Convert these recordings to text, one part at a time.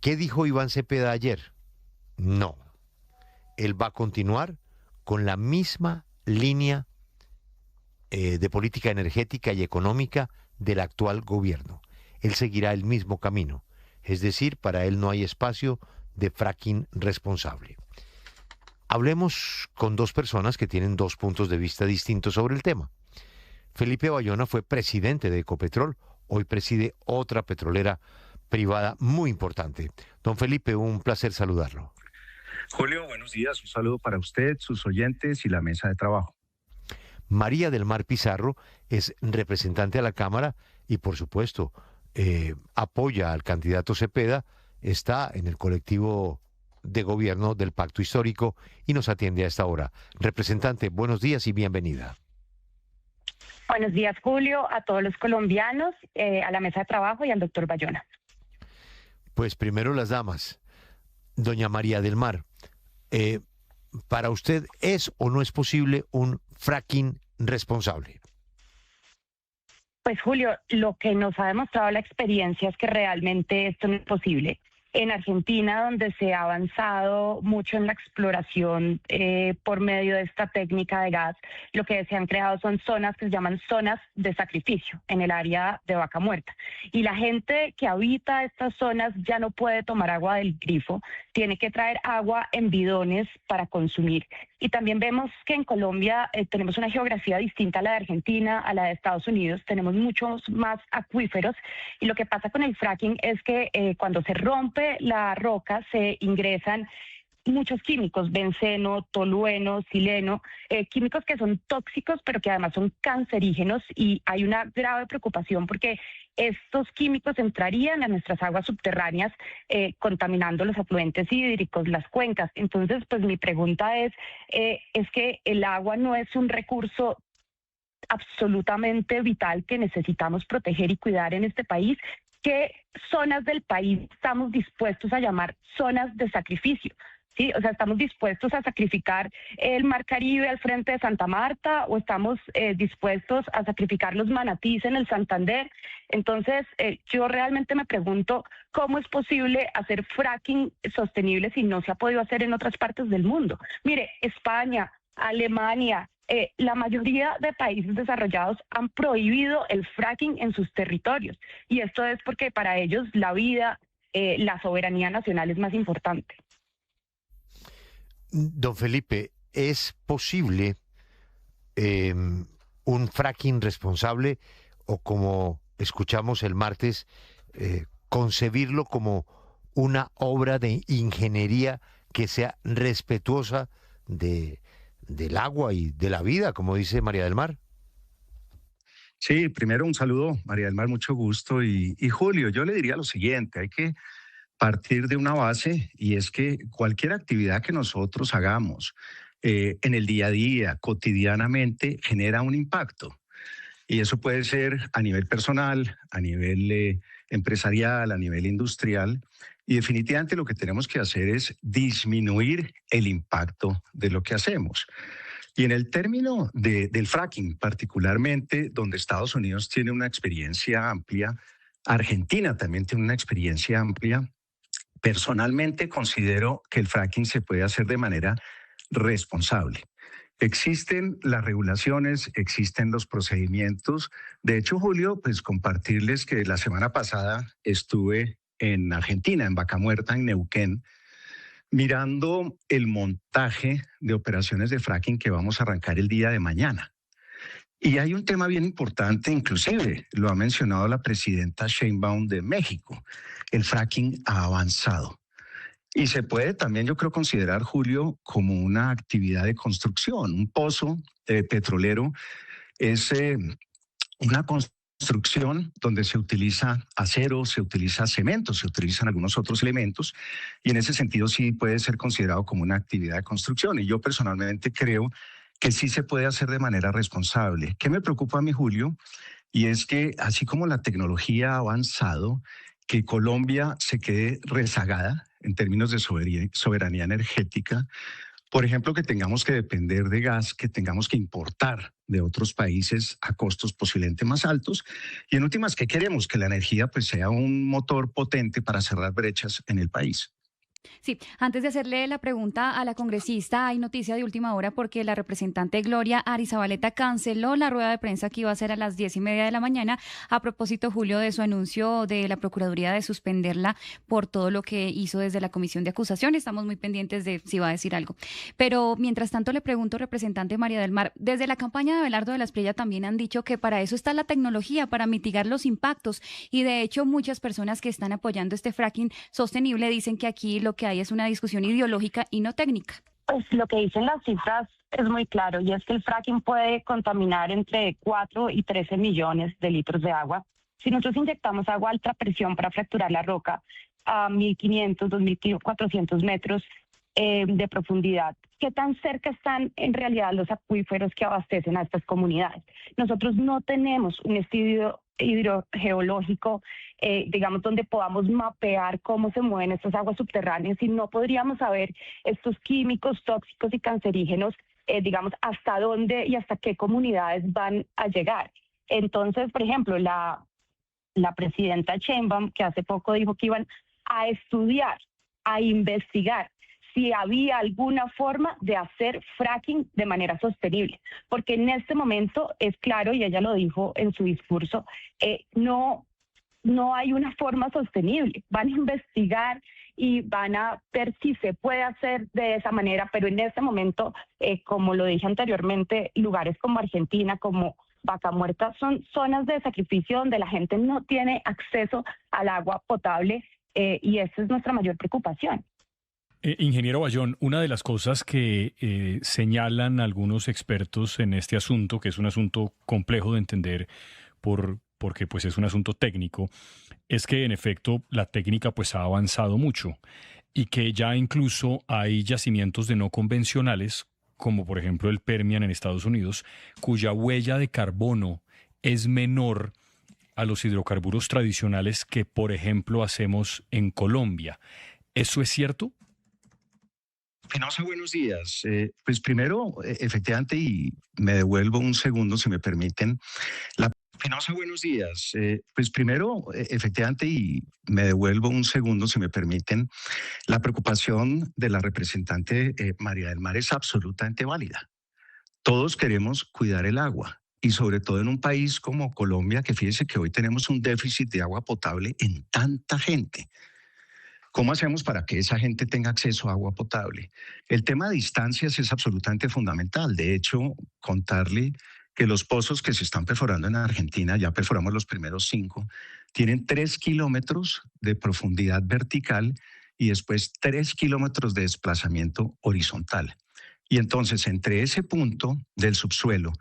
¿Qué dijo Iván Cepeda ayer? No, él va a continuar con la misma línea de política energética y económica del actual gobierno. Él seguirá el mismo camino. Es decir, para él no hay espacio de fracking responsable. Hablemos con dos personas que tienen dos puntos de vista distintos sobre el tema. Felipe Bayona fue presidente de Ecopetrol, hoy preside otra petrolera privada muy importante. Don Felipe, un placer saludarlo. Julio, buenos días. Un saludo para usted, sus oyentes y la mesa de trabajo. María del Mar Pizarro es representante a la Cámara y, por supuesto, apoya al candidato Cepeda, está en el colectivo de gobierno del Pacto Histórico y nos atiende a esta hora. Representante, buenos días y bienvenida. Buenos días, Julio, a todos los colombianos, a la mesa de trabajo y al doctor Bayona. Pues primero las damas. Doña María del Mar, ¿para usted es o no es posible un fracking responsable? Pues Julio, lo que nos ha demostrado la experiencia es que realmente esto no es posible. En Argentina, donde se ha avanzado mucho en la exploración por medio de esta técnica de gas, lo que se han creado son zonas que se llaman zonas de sacrificio en el área de Vaca Muerta. Y la gente que habita estas zonas ya no puede tomar agua del grifo, tiene que traer agua en bidones para consumir. Y también vemos que en Colombia tenemos una geografía distinta a la de Argentina, a la de Estados Unidos, tenemos muchos más acuíferos y lo que pasa con el fracking es que cuando se rompe la roca se ingresan muchos químicos, benceno, tolueno, sileno, químicos que son tóxicos pero que además son cancerígenos y hay una grave preocupación porque estos químicos entrarían a nuestras aguas subterráneas contaminando los afluentes hídricos, las cuencas. Entonces, pues mi pregunta es que el agua no es un recurso absolutamente vital que necesitamos proteger y cuidar en este país. ¿Qué zonas del país estamos dispuestos a llamar zonas de sacrificio? Sí, o sea, ¿estamos dispuestos a sacrificar el Mar Caribe al frente de Santa Marta o estamos dispuestos a sacrificar los manatís en el Santander? Entonces, yo realmente me pregunto cómo es posible hacer fracking sostenible si no se ha podido hacer en otras partes del mundo. Mire, España, Alemania, la mayoría de países desarrollados han prohibido el fracking en sus territorios y esto es porque para ellos la vida, la soberanía nacional es más importante. Don Felipe, ¿es posible un fracking responsable o como escuchamos el martes, concebirlo como una obra de ingeniería que sea respetuosa del agua y de la vida, como dice María del Mar? Sí, primero un saludo, María del Mar, mucho gusto. Y Julio, yo le diría lo siguiente, hay que partir de una base y es que cualquier actividad que nosotros hagamos en el día a día, cotidianamente, genera un impacto. Y eso puede ser a nivel personal, a nivel empresarial, a nivel industrial. Y definitivamente lo que tenemos que hacer es disminuir el impacto de lo que hacemos. Y en el término del fracking, particularmente donde Estados Unidos tiene una experiencia amplia, Argentina también tiene una experiencia amplia. Personalmente considero que el fracking se puede hacer de manera responsable. Existen las regulaciones, existen los procedimientos. De hecho, Julio, pues compartirles que la semana pasada estuve en Argentina, en Vaca Muerta, en Neuquén, mirando el montaje de operaciones de fracking que vamos a arrancar el día de mañana. Y hay un tema bien importante, inclusive lo ha mencionado la presidenta Sheinbaum de México. El fracking ha avanzado. Y se puede también, yo creo, considerar, Julio, como una actividad de construcción. Un pozo petrolero es una construcción donde se utiliza acero, se utiliza cemento, se utilizan algunos otros elementos y en ese sentido sí puede ser considerado como una actividad de construcción. Y yo personalmente creo que sí se puede hacer de manera responsable. ¿Qué me preocupa a mí, Julio? Y es que así como la tecnología ha avanzado, que Colombia se quede rezagada en términos de soberanía energética, Por ejemplo, que tengamos que depender de gas, que tengamos que importar de otros países a costos posiblemente más altos. Y en últimas, ¿qué queremos? Que la energía pues sea un motor potente para cerrar brechas en el país. Sí, antes de hacerle la pregunta a la congresista, hay noticia de última hora porque la representante Gloria Arizabaleta canceló la rueda de prensa que iba a ser a las 10:30 de la mañana a propósito, Julio, de su anuncio de la Procuraduría de suspenderla por todo lo que hizo desde la Comisión de Acusación. Estamos muy pendientes de si va a decir algo. Pero mientras tanto le pregunto, representante María del Mar, desde la campaña de Abelardo de la Espriella también han dicho que para eso está la tecnología, para mitigar los impactos. Y de hecho muchas personas que están apoyando este fracking sostenible dicen que aquí lo que hay es una discusión ideológica y no técnica. Pues lo que dicen las cifras es muy claro, y es que el fracking puede contaminar entre 4 y 13 millones de litros de agua. Si nosotros inyectamos agua a alta presión para fracturar la roca a 1.500, 2.400 metros de profundidad, ¿qué tan cerca están en realidad los acuíferos que abastecen a estas comunidades? Nosotros no tenemos un estudio hidrogeológico, digamos, donde podamos mapear cómo se mueven estas aguas subterráneas, y no podríamos saber estos químicos tóxicos y cancerígenos, digamos, hasta dónde y hasta qué comunidades van a llegar. Entonces, por ejemplo, la presidenta Sheinbaum, que hace poco dijo que iban a estudiar, a investigar si había alguna forma de hacer fracking de manera sostenible, porque en este momento es claro, y ella lo dijo en su discurso, no hay una forma sostenible. Van a investigar y van a ver si se puede hacer de esa manera, pero en este momento, como lo dije anteriormente, lugares como Argentina, como Vaca Muerta, son zonas de sacrificio donde la gente no tiene acceso al agua potable, y esa es nuestra mayor preocupación. Ingeniero Bayón, una de las cosas que señalan algunos expertos en este asunto, que es un asunto complejo de entender porque pues es un asunto técnico, es que en efecto la técnica pues ha avanzado mucho y que ya incluso hay yacimientos de no convencionales, como por ejemplo el Permian en Estados Unidos, cuya huella de carbono es menor a los hidrocarburos tradicionales que por ejemplo hacemos en Colombia. ¿Eso es cierto? Espinosa, buenos días. Pues primero, efectivamente, y me devuelvo un segundo, si me permiten. Espinosa, buenos días. Pues primero, efectivamente, y me devuelvo un segundo, si me permiten. La preocupación de la representante María del Mar es absolutamente válida. Todos queremos cuidar el agua, y sobre todo en un país como Colombia, que fíjese que hoy tenemos un déficit de agua potable en tanta gente. ¿Cómo hacemos para que esa gente tenga acceso a agua potable? El tema de distancias es absolutamente fundamental. De hecho, contarle que los pozos que se están perforando en Argentina, ya perforamos los primeros 5, tienen 3 kilómetros de profundidad vertical y después 3 kilómetros de desplazamiento horizontal. Y entonces, entre ese punto del subsuelo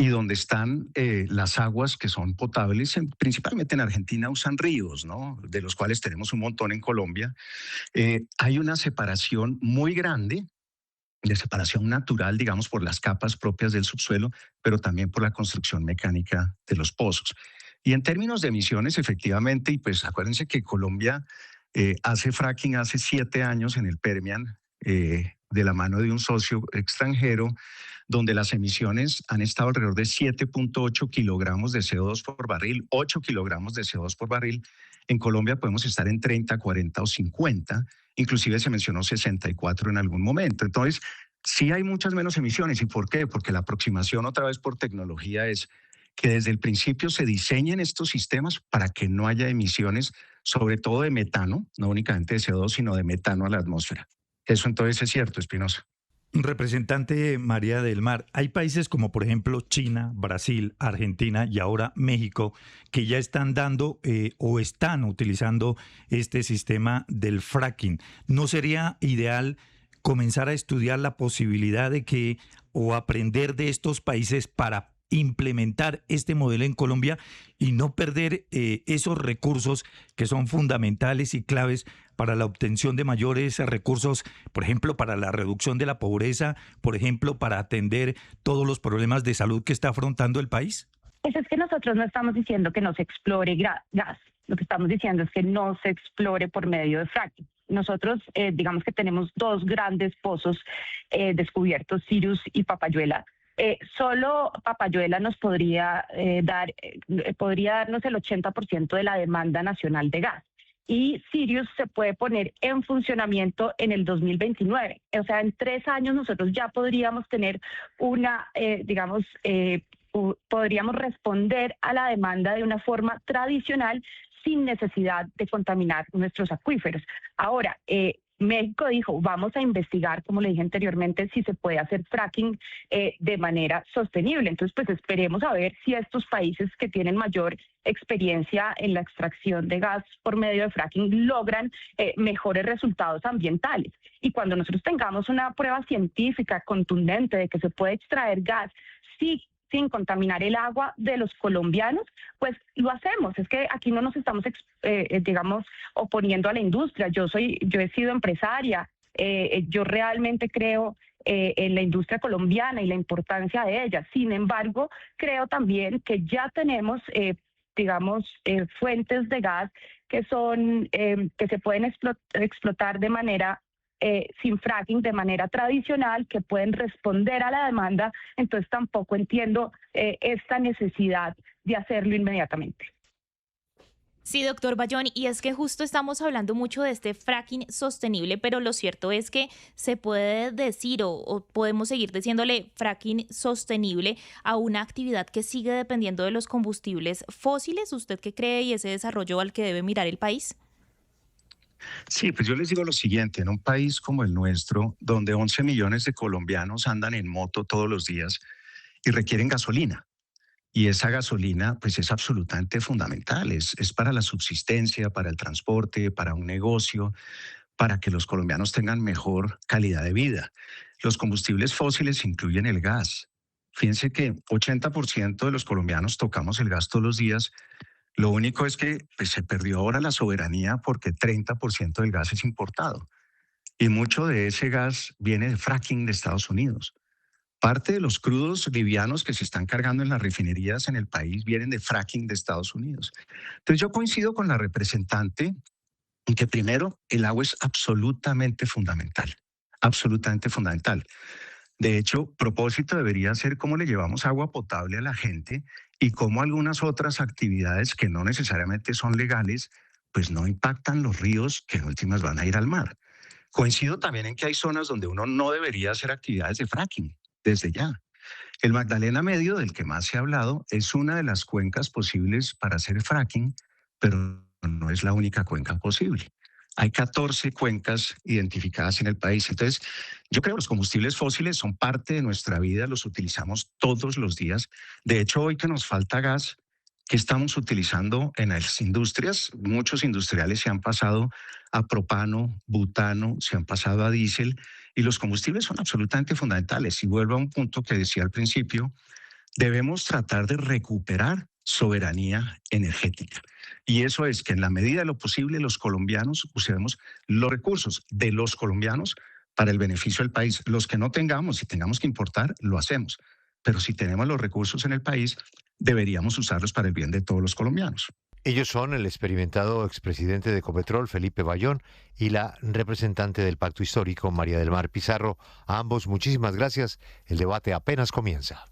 y donde están las aguas que son potables, principalmente en Argentina usan ríos, ¿no? De los cuales tenemos un montón en Colombia. Hay una separación muy grande, de separación natural, digamos, por las capas propias del subsuelo, pero también por la construcción mecánica de los pozos. Y en términos de emisiones, efectivamente, y pues acuérdense que Colombia hace fracking hace 7 años en el Permian, de la mano de un socio extranjero, donde las emisiones han estado alrededor de 7.8 kilogramos de CO2 por barril, 8 kilogramos de CO2 por barril. En Colombia podemos estar en 30, 40 o 50, inclusive se mencionó 64 en algún momento. Entonces, sí hay muchas menos emisiones. ¿Y por qué? Porque la aproximación, otra vez por tecnología, es que desde el principio se diseñen estos sistemas para que no haya emisiones, sobre todo de metano, no únicamente de CO2, sino de metano a la atmósfera. Eso entonces es cierto, Espinosa. Representante María del Mar, hay países como por ejemplo China, Brasil, Argentina y ahora México que ya están dando o están utilizando este sistema del fracking. ¿No sería ideal comenzar a estudiar la posibilidad de que o aprender de estos países para implementar este modelo en Colombia y no perder esos recursos que son fundamentales y claves para la obtención de mayores recursos, por ejemplo, para la reducción de la pobreza, por ejemplo, para atender todos los problemas de salud que está afrontando el país? Pues es que nosotros no estamos diciendo que no se explore gas. Lo que estamos diciendo es que no se explore por medio de fracking. nosotros digamos que tenemos dos grandes pozos descubiertos, Sirius y Papayuela. Solo Papayuela nos podría darnos el 80% de la demanda nacional de gas. Y Sirius se puede poner en funcionamiento en el 2029. O sea, en 3 años nosotros ya podríamos tener podríamos responder a la demanda de una forma tradicional sin necesidad de contaminar nuestros acuíferos. Ahora, México dijo, vamos a investigar, como le dije anteriormente, si se puede hacer fracking de manera sostenible. Entonces, pues esperemos a ver si estos países que tienen mayor experiencia en la extracción de gas por medio de fracking logran mejores resultados ambientales. Y cuando nosotros tengamos una prueba científica contundente de que se puede extraer gas sin contaminar el agua de los colombianos, pues lo hacemos. Es que aquí no nos estamos, oponiendo a la industria. Yo he sido empresaria, yo realmente creo en la industria colombiana y la importancia de ella. Sin embargo, creo también que ya tenemos, fuentes de gas que se pueden explotar de manera sin fracking, de manera tradicional, que pueden responder a la demanda. Entonces tampoco entiendo esta necesidad de hacerlo inmediatamente. Sí, doctor Bayón, y es que justo estamos hablando mucho de este fracking sostenible, pero lo cierto es que se puede decir o podemos seguir diciéndole fracking sostenible a una actividad que sigue dependiendo de los combustibles fósiles. ¿Usted qué cree y ese desarrollo al que debe mirar el país? Sí, pues yo les digo lo siguiente, en un país como el nuestro, donde 11 millones de colombianos andan en moto todos los días y requieren gasolina, y esa gasolina pues es absolutamente fundamental, es para la subsistencia, para el transporte, para un negocio, para que los colombianos tengan mejor calidad de vida. Los combustibles fósiles incluyen el gas. Fíjense que 80% de los colombianos tocamos el gas todos los días. Lo único es que pues, se perdió ahora la soberanía porque 30% del gas es importado. Y mucho de ese gas viene de fracking de Estados Unidos. Parte de los crudos livianos que se están cargando en las refinerías en el país vienen de fracking de Estados Unidos. Entonces yo coincido con la representante en que primero el agua es absolutamente fundamental. Absolutamente fundamental. De hecho, propósito debería ser cómo le llevamos agua potable a la gente y cómo algunas otras actividades que no necesariamente son legales, pues no impactan los ríos que en últimas van a ir al mar. Coincido también en que hay zonas donde uno no debería hacer actividades de fracking desde ya. El Magdalena Medio, del que más se ha hablado, es una de las cuencas posibles para hacer fracking, pero no es la única cuenca posible. Hay 14 cuencas identificadas en el país. Entonces, yo creo que los combustibles fósiles son parte de nuestra vida, los utilizamos todos los días. De hecho, hoy que nos falta gas, ¿qué estamos utilizando en las industrias? Muchos industriales se han pasado a propano, butano, se han pasado a diésel, y los combustibles son absolutamente fundamentales. Y vuelvo a un punto que decía al principio, debemos tratar de recuperar soberanía energética. Y eso es que en la medida de lo posible los colombianos usemos los recursos de los colombianos para el beneficio del país. Los que no tengamos, si tengamos que importar, lo hacemos. Pero si tenemos los recursos en el país, deberíamos usarlos para el bien de todos los colombianos. Ellos son el experimentado expresidente de Ecopetrol, Felipe Bayón, y la representante del Pacto Histórico, María del Mar Pizarro. A ambos, muchísimas gracias. El debate apenas comienza.